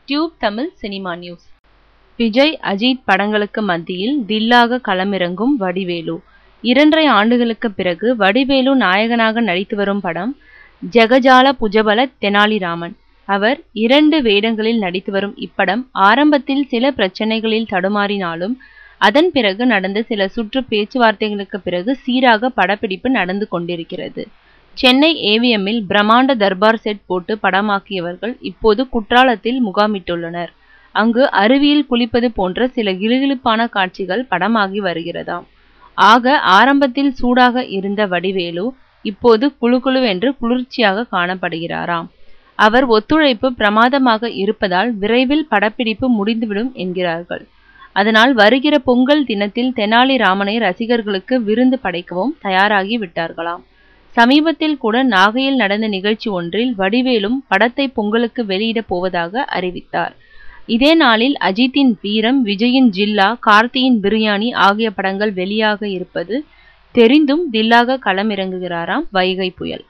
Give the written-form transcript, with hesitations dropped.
Tube Tamil cinema news. Vijay Ajith படங்களுக்கு மத்தியில் தில்லாக களமிறங்கும் வடிவேலு. 2.5 ஆண்டுகளுக்கு பிறகு வடிவேலு நாயகனாக நடித்து வரும் படம் ஜெகஜால புஜபல தெனாலிராமன். அவர் 2 வேடங்களில் நடித்து வரும் இப்படம் ஆரம்பத்தில் சில பிரச்சனைகளில் தடுமாறினாலும் அதன் பிறகு நடந்த சில சுற்று பேச்சுவார்த்தைகளுக்கு பிறகு சீராக படப்பிடிப்பு நடந்து கொண்டிருக்கிறது. சென்னை ஏவிஎம்மில் பிரம்மாண்ட தர்பார் செட் போட்டு படமாக்கியவர்கள் இப்போது குற்றாலத்தில் முகாமிட்டுள்ளனர். அங்கு அருவியில் குளிப்பது போன்ற சில கிளுகிளுப்பான காட்சிகள் படமாகி வருகிறதாம். ஆக ஆரம்பத்தில் சூடாக இருந்த வடிவேலு இப்போது குளுகுளுவென்று குளிர்ச்சியாக காணப்படுகிறாராம். அவர் ஒத்துழைப்பு பிரமாதமாக இருப்பதால் விரைவில் படப்பிடிப்பு முடிந்துவிடும் என்கிறார்கள். அதனால் வருகிற பொங்கல் தினத்தில் தெனாலிராமனை ரசிகர்களுக்கு விருந்து படைக்கவும் தயாராகி விட்டார்களாம். சமீபத்தில் கூட நாகையில் நடந்த நிகழ்ச்சி ஒன்றில் வடிவேலும் படத்தை பொங்கலுக்கு வெளியிடப் போவதாக அறிவித்தார். இதே நாளில் அஜித்தின் வீரம், விஜயின் ஜில்லா, கார்த்தியின் பிரியாணி ஆகிய படங்கள் வெளியாக இருப்பது தெரிந்தும் தில்லாக களமிறங்குகிறாராம் வைகை புயல்.